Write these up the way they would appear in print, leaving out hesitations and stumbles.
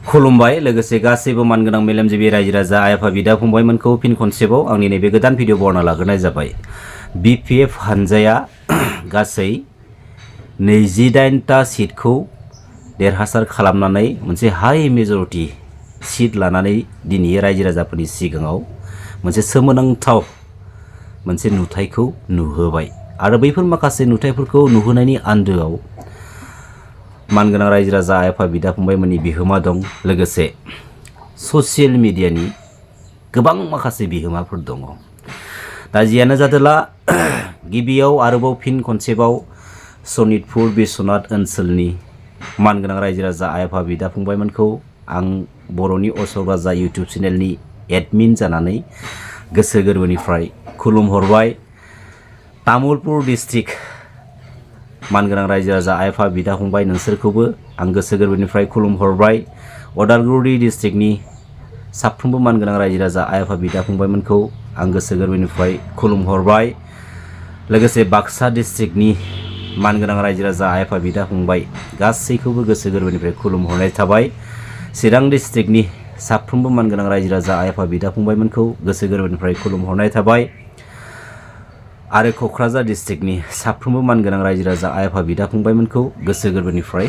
खुलुमबाय लोगोसे गासैबो मानगोनां मेलेमजिबि रायजो राजा आइ आफा बिदा फंबायमोनखौ फिन खनसेबाव आंनि नैबे गोदान भिडिअ बरना लाग्रोनाय जाबाय। बिपिएफ हानजाया गासै 28टा सिटखौ देरहासार खालामनानै मोनसे हाई मेजरिटी सिट लानानै दिनै रायजो राजाफोरनि सिगाङाव मोनसे सोमोनांथाव मोनसे नुथायखौ नुहोबाय आरो बैफोर माखासे नुथायफोरखौ नुहोनायनि आन्दोआव मानगोनां रायजो राजा आइ आफा बिदा फंबायमोननि बिहोमा दं, लोगोसे ससियेल मिडियानि गोबां माखासे बिहोमाफोर दङ। दा जियानो जादोला गिबियाव आरोबाव फिन खनसेबाव सनितपुर बिश्वनाथ ओनसोलनि मानगोनां रायजो राजा आइ आफा बिदा फंबायमोनखौ आं बर'नि असक राजा इउटुब चेनेलनि एडमिन जानानै गोसो गोरबोनिफ्राय खुलुमहरबाय। तामुलपुर डिस्ट्रिक्ट मानगोनां रायजो राजा आइ आफा बिदा फंबाय नोंसोरखौबो आं गोसो गोरबोनिफ्राय खुलुमहरबाय। उदालगुरि डिस्ट्रिक्टनि साफ्रोमबो मानगोनां रायजो राजा आइ आफा बिदा फंबायमोनखौ आं गोसो गोरबोनिफ्राय खुलुमहरबाय। लोगोसे बाक्सा डिस्ट्रिक्टनि मानगोनां रायजो राजा आइ आफा बिदा फंबाय गासैखौबो गोसो गोरबोनिफ्राय खुलुमहरनाय थाबाय। चिरां डिस्ट्रिक्टनि साफ्रोमबो मानगोनां रायजो राजा आइ आफा बिदा फंबायमोनखौ गोसो गोरबोनिफ्राय खुलुमहरनाय थाबाय। आरो क'क्राझार डिस्ट्रिक्टनि साफ्रोमबो मानगोनां रायजो राजा आइ आफा बिदा फंबायमोनखौ गोसो गोरबोनिफ्राय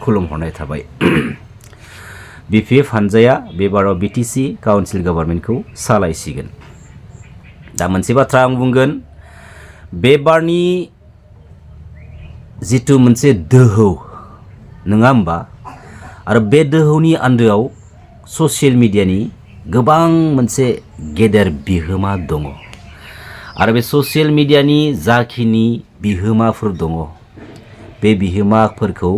खुलुमहरनाय थाबाय। बिपिएफ हानजाया बे बाराव बिटिसि काउन्सिल गभर्नमेन्टखौ सालायसिगोन। दा मोनसे बाथ्रा आं बुंगोन, बे बारनि जिथु मोनसे दोहौ नङा होमबा, आरो बे दोहौनि आन्दोआव ससियेल मिडियानि गोबां मोनसे गेदेर बिहोमा दङ। आरो बे ससियेल मिडियानि जाखिनि बिहोमाफोर दङ, बे बिहोमाफोरखौ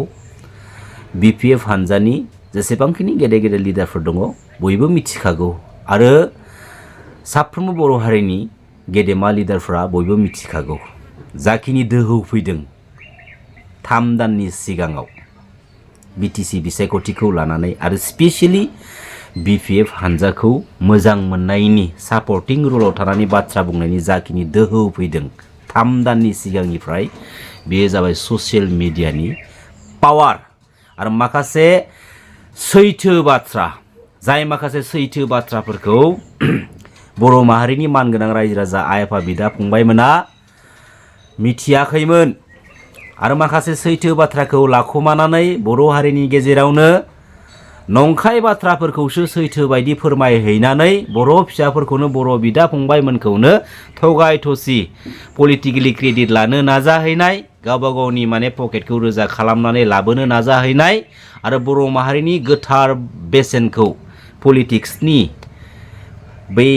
बिपिएफ हानजानि जेसेबांखिनि गेदेर गेदेर लिडारफोर दङ बयबो मिथिखागौ आरो साफ्रोमबो बर' हारिनि गेदेमा लिडारफोरा बयबो मिथिखागौ। जाखिनि दोहौ फैदों 3 दाननि सिगाङाव बिटिसि बिसायख'थिखौ लानानै आरो स्पेसियेलि बिपिएफ हानजाखौ मोजां मोननायनि सापर्टिं रलाव थानानै बाथ्रा बुंनायनि जाखिनि दोहौ फैदों 3 दाननि सिगांनिफ्राय, बेयो जाबाय ससियेल मिडियानि पावार आरो माखासे सैथो बाथ्रा, जाय माखासे सैथो बाथ्राफोरखौ बर' माहारिनि मानगोनां रायजो राजा आइ आफा बिदा फंबायमोना मिथियाखैमोन आरो माखासे सैथो बाथ्राखौ लाखुमानानै बर' हारिनि गेजेरावनो नंखाय बाथ्राफोरखौसो सैथो बायदि फोरमायहैनानै बर' फिसाफोरखौनो बर' बिदा फंबायमोनखौनो थगाय थसि पलिटिकेलि क्रेडिट लानो नाजाहैनाय, गावबा गावनि पकेटखौ रोजा खालामनानै लाबोनो नाजाहैनाय आरो बर' माहारिनि गोथार बेसेनखौ पलिटिक्सनि बै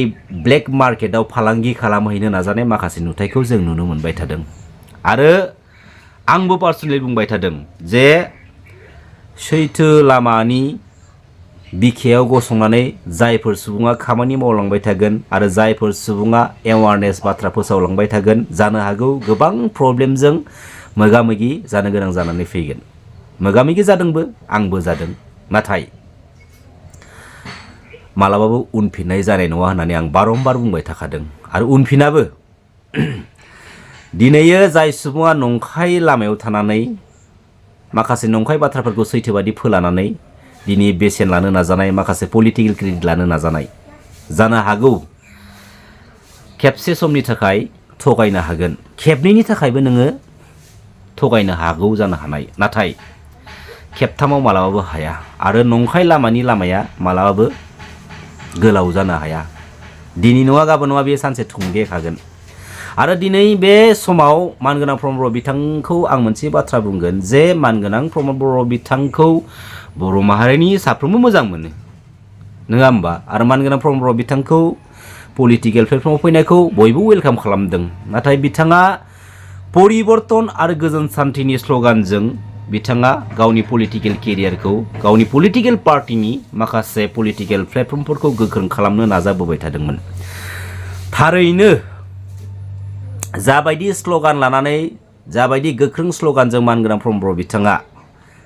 ब्लेक मार्केटआव फालांगि खालामहैनो नाजानाय माखासे नुथायखौ जों नुनो मोनबाय थादों। आरो आंबो पार्सनेलि बुंबाय थादों जे सैथो लामानि बिखायाव गसंनानै जायफोर सुबुङा खामानि मावलांबाय थागोन आरो जायफोर सुबुङा एवारनेस बाथ्रा फोसावलांबाय थागोन, जानो हागौ गोबां प्रब्लेमजों मोगा मोगि जानो गोनां जानानै फैगोन। मोगा मोगि जादोंबो, आंबो जादों, नाथाय मालाबाबो उनफिननाय जानाय नङा होननानै आं बारंबार बुंबाय थाखादों आरो उनफिनाबो। दिनैयो जाय सुबुङा नंखाय लामायाव थानानै माखासे नंखाय बाथ्राफोरखौ सैथोबादि फोलानानै दिनै बेसेन लानो नाजानाय, माखासे पलिटिकेल क्रेडिट लानो नाजानाय, जानो हागौ खेबसे समनि थाखाय थगायनो हागोन, खेबनैनि थाखायबो नोङो थगायनो हागौ जानो हानाय, नाथाय खेबथामाव मालाबाबो हाया आरो नंखाय लामानि लामाया मालाबाबो गोलाव जानो हाया। दिनै नङा गाबोन नङा बेयो सानसे थुंगेखागोन। आरो दिनै बे समाव मानगोनां प्रमद बर' बिथांखौ आं मोनसे बाथ्रा बुंगोन जे मानगोनां प्रमद बर' बिथांखौ बर' माहारिनि साफ्रोमबो मोजां मोनो, नङा होमबा? आरो मानगोनां प्रमद बर' बिथांखौ पलिटिकेल प्लेटफर्माव फैनायखौ बयबो वेलकाम खालामदों, नाथाय बिथाङा परिबर्तन आरो गोजोन सान्थिनि स्ल'गानजों बिथाङा गावनि पलिटिकेल केरियारखौ गावनि पलिटिकेल पार्टिनि माखासे पलिटिकेल प्लेटफर्मफोरखौ गोख्रों खालामनो नाजाबोबाय थादोंमोन। थारैनो जाबायदि स्ल'गान लानानै, जाबायदि गोख्रों स्ल'गानजों मानगोनां प्रमद बर' बिथाङा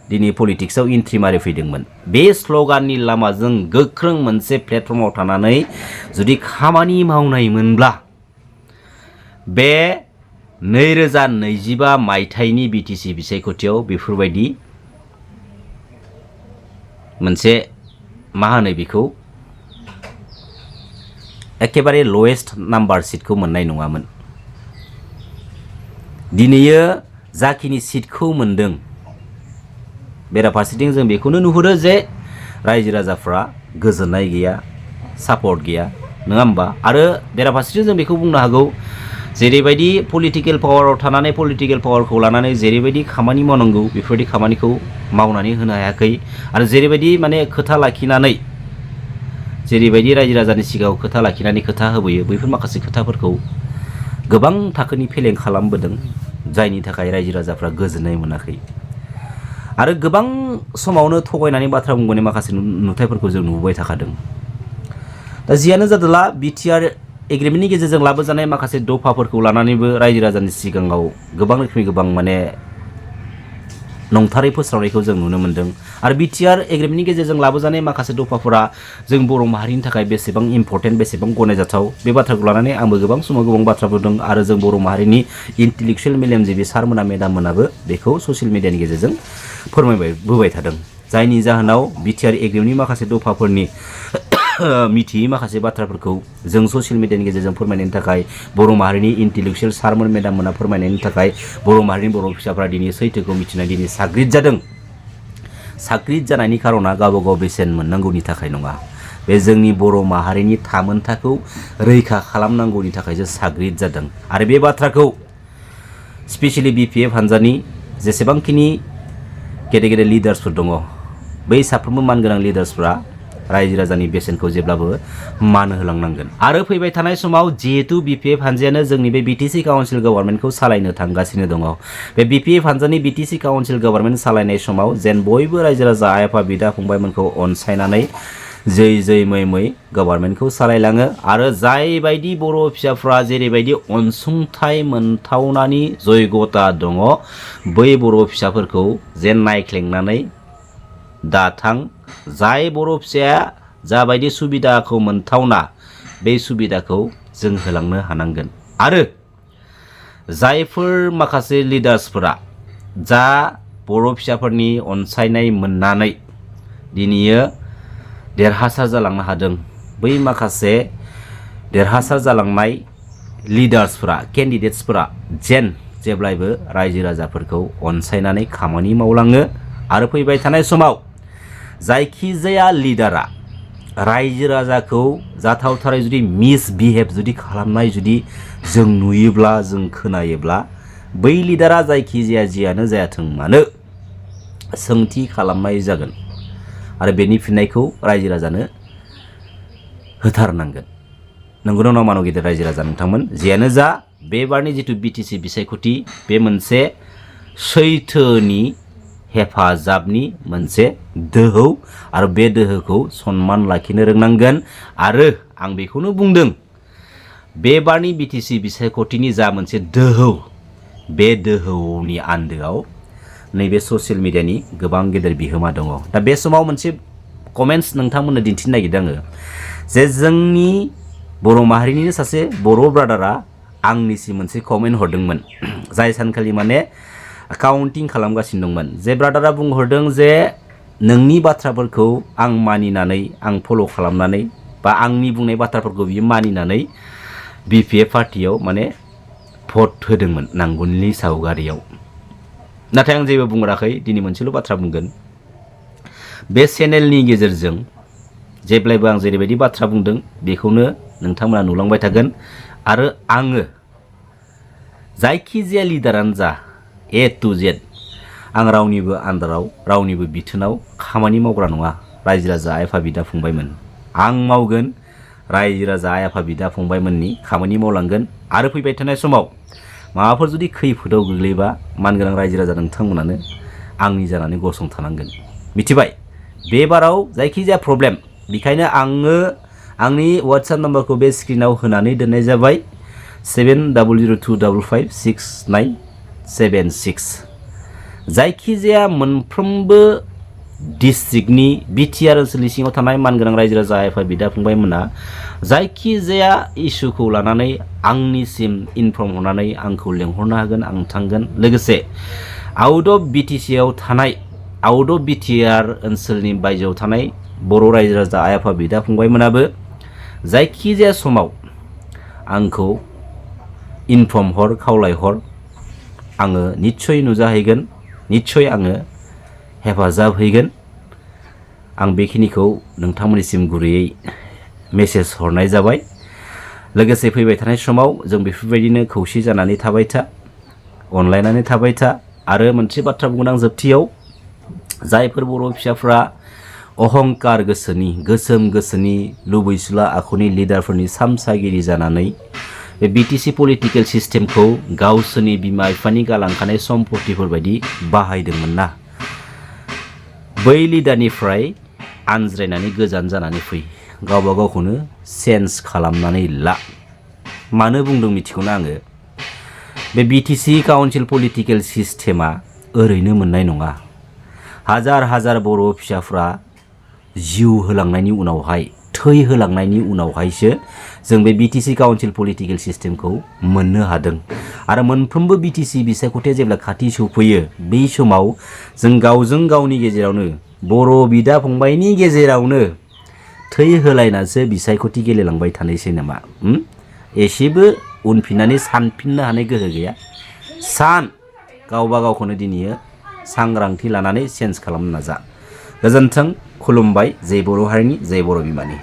दिनै पलिटिक्सआव एन्ट्रि मारिफैदोंमोन, बे स्ल'गाननि लामाजों गोख्रों मोनसे प्लेटफर्माव थानानै जुदि खामानि मावनायमोनब्ला बे 2025 मायथाइनि बिटिसि बिसायख'थियाव बेफोरबायदि मोनसे मा होनो बेखौ एकेबारे लवेस्ट नाम्बार सिटखौ मोननाय नङामोन दिनैयो जाखिनि सिटखौ मोनदों बेराफारसेथिं जों बेखौनो नुहुरो जे रायजो राजाफ्रा गोजोननाय गैया सापर्ट गैया नङा होमबा आरो बेराफारसेथिं जों बेखौ बुंनो हागौ जेरैबायदि पलिटिकेल पावाराव थानानै पलिटिकेल पावारखौ लानानै जेरैबायदि खामानि मावनांगौ बेफोरबायदि खामानिखौ मावनानै होनो हायाखै आरो जेरैबायदि माने खोथा लाखिनानै जेरैबायदि रायजो राजानि सिगाङाव खोथा लाखिनानै खोथा होबोयो बैफोर माखासे खोथाफोरखौ गोबां थाखोनि फेलें खालामबोदों जायनि थाखाय रायजो राजाफ्रा गोजोननाय मोनाखै आरो गोबां समावनो थगायनानै बाथ्रा बुंबोनाय माखासे नुथायफोरखौ जों नुबोबाय थाखादों दा जियानो जादोला बिटिआर एग्रिमेन्टनि गेजेरजों लाबोजानाय माखासे दफाफोरखौ लानानैबो रायजो राजानि सिगाङाव गोबां रोखोमनि गोबां माने नंथारै फोस्रावनायखौ जों नुनो मोन्दों आरो बिटिआर एग्रिमेन्टनि गेजेरजों लाबोजानाय माखासे दफाफोरा जों बर' माहारिनि थाखाय बेसेबां इम्पर्टेन्ट बेसेबां गनायजाथाव बे बाथ्राखौ लानानै आंबो गोबां समाव गोबां बाथ्रा बुंदों आरो जों बर' माहारिनि इन्टेलेक्सुवेल मेलेमजिबि सारमोना मेडाममोनाबो बेखौ ससियेल मिडियानि गेजेरजों फोरमायबोबाय थादों जायनि जाहोनाव बिटिआर एग्रिमेन्टनि माखासे दफाफोरनि मिथियै माखासे बाथ्राफोरखौ जों ससियेल मिडियानि गेजेरजों फोरमायनायनि थाखाय बर' माहारिनि इन्टेलेक्सुवेल सारमोन मेडाममोना फोरमायनायनि थाखाय बर' माहारिनि बर' फिसाफ्रा दिनै सैथोखौ मिथिनाय दिनै साग्रिद जादों साग्रिद जानायनि खारना गावबा गाव बेसेन मोननांगौनि थाखाय नङा बे जोंनि बर' माहारिनि थामोनथाखौ रैखा खालामनांगौनि थाखायसो साग्रिद जादों आरो बे बाथ्राखौ स्पेसियेलि बिपिएफ हान्जानि जेसेबांखिनि गेदेर गेदेर लिडार्सफोर दङ बै साफ्रोमबो मानगोनां लिडार्सफ्रा रायजो राजानि बेसेनखौ जेब्लाबो मान होलांनांगोन आरो फैबाय थानाय समाव जिहेतु बिपिएफ हान्जायानो जोंनि बे बिटिसि काउन्सिल गभर्नमेन्टखौ सालायनो थांगासिनो दङ बे बिपिएफ हान्जानि बिटिसि काउन्सिल गभर्नमेन्ट सालायनाय समाव जेन बयबो रायजो राजा आइ आफा बिदा फंबायमोनखौ अनसायनानै जै जै मै मै गभर्नमेन्टखौ सालायलाङो आरो जायबायदि बर' फिसाफ्रा जेरैबायदि अनसुंथाइ मोनथावनानि जयगता दङ बै बर' फिसाफोरखौ जेन नायख्लेंनानै दाथां जाय बर' फिसाया जाबायदि सुबिदाखौ मोनथावना बे सुबिदाखौ जों होलांनो हानांगोन आरो जायफोर माखासे लिडार्सफोरा जा बर' फिसाफोरनि अनसायनाय मोननानै दिनैयो देरहासार जालांनो हादों बै माखासे देरहासार जालांनाय लिडार्सफोरा केन्डिडेट्सफोरा जेन जेब्लायबो रायजो राजाफोरखौ अनसायनानै खामानि मावलाङो आरो फैबाय थानाय समाव जायखिजाया लिडारा रायजो राजाखौ जाथावथारै जुदि मिसबिहेभ जुदि खालामनाय जुदि जों नुयोब्ला जों खोनायोब्ला बै लिडारा जायखिजाया जियानो जायाथों मानो सोंथि खालामनाय जागोन आरो बेनि फिननायखौ रायजो राजानो होथारनांगोन नंगौना नङा मानव गिदिर रायजो राजा नोंथांमोन जियानो जा बे बारनि जिथु बिटिसि बिसायख'थि बे मोनसे सैथोनि हेफाजाबनि मोनसे दोहौ आरो बे दोहोखौ सन्मान लाखिनो रोंनांगोन आरो आं बेखौनो बुंदों बे बारनि बिटिसि बिसायख'थिनि जा मोनसे दोहौ बे दोहौनि आन्दोआव नैबे ससियेल मिडियानि गोबां गेदेर बिहोमा दङ दा बे समाव मोनसे कमेन्ट्स नोंथांमोननो दिन्थिनो नागिरदों आङो जे जोंनि बर' माहारिनिनो सासे बर' ब्रादारा आंनिसिम मोनसे कमेन्ट हरदोंमोन जाय सानखालि माने काउन्टिं खालामगासिनो दंमोन जे ब्रादारा बुंहरदों जे नोंनि बाथ्राफोरखौ आं मानिनानै आं फल' खालामनानै बा आंनि बुंनाय बाथ्राफोरखौ बियो मानिनानै बिपिएफ पार्टियाव माने भट होदोंमोन नांगुलनि सावगारियाव नाथाय आं जेबो बुंराखै दिनै मोनसेल' बाथ्रा बुंगोन बे चेनेलनि गेजेरजों जेब्लायबो आं जेरैबायदि बाथ्रा बुंदों बेखौनो नोंथांमोना नुलांबाय थागोन आरो आङो जायखिजाया लिडारानो जा ए टु जेड आं रावनिबो आन्दाराव रावनिबो बिथोनाव खामानि मावग्रा नङा रायजो राजा आइ आफा बिदा फंबायमोन आं मावगोन रायजो राजा आइ आफा बिदा फंबायमोननि खामानि मावलांगोन आरो फैबाय थानाय समाव माबाफोर जुदि खैफोदाव गोग्लैबा मानगोनां रायजो राजा नोंथांमोनानो आंनि जानानै गसंथानांगोन मिथिबाय बे बाराव जायखिजाया प्रब्लेम बेखायनो आङो आंनि वाट्सएप नाम्बारखौ बे स्क्रिनाव होनानै दोननाय जाबाय 7002556976 जायखिजाया मोनफ्रोमबो डिस्ट्रिक्टनि बिटिआर ओनसोलनि सिङाव थानाय मानगोनां रायजो राजा आइ आफा बिदा फंबायमोना जायखिजाया इस्युखौ लानानै आंनिसिम इनफर्म हरनानै आंखौ लेंहरनो हागोन आं थांगोन लोगोसे आउट अफ बिटिसिआव थानाय आउट अफ बिटिआर ओनसोलनि बायजोआव थानाय बर' रायजो राजा आइ आफा बिदा फंबायमोनाबो जायखिजाया समाव आंखौ इनफर्म हर खावलायहर आङो निस्सय नुजाहैगोन निस्सय आङो हेफाजाब हैगोन आं बेखिनिखौ नोंथांमोननिसिम गुरैयै मेसेज हरनाय जाबाय लोगोसे फैबाय थानाय समाव जों बेफोरबायदिनो खौसे जानानै थाबाय था अनलायनानै थाबाय था आरो मोनसे बाथ्रा बुंगोन आं जोबथियाव जायफोर बर' फिसाफ्रा अहंकार गोसोनि गोसोम गोसोनि लुबैसुला आखुनि लिडारफोरनि सामसागिरि जानानै बे बिटिसि पलिटिकेल सिस्टेमखौ गावसोरनि बिमा बिफानि गालांखानाय सम्पतिफोर बायदि बाहायदोंमोन ना बै लिडारनिफ्राय आनज्रायनानै गोजान जानानै फै गावबा गावखौनो चेन्ज खालामनानै ला मानो बुंदों मिथिगौना आङो बे बिटिसि काउन्सिल पलिटिकेल सिस्टेमा ओरैनो मोननाय नङा हाजार हाजार बर' फिसाफ्रा जिउ होलांनायनि उनावहाय थै होलांनायनि उनावहायसो जों बे बिटिसि काउन्सिल पलिटिकेल सिस्टेमखौ मोननो हादों आरो मोनफ्रोमबो बिटिसि बिसायख'थिया जेब्ला खाथि सफैयो बै समाव जों गावजों गावनि गेजेरावनो बर' बिदा फंबायनि गेजेरावनो थै होलायनासो बिसायख'थि गेलेलांबाय थानायसै नामा एसेबो उनफिननानै सानफिननो हानाय गोहो गैया सान गावबा गावखौनो दिनै सांग्रांथि लानानै चेन्ज खालामनो नाजा गोजोन्थों खुलुमबाय जय बर' हारिनि जय बर' बिमानि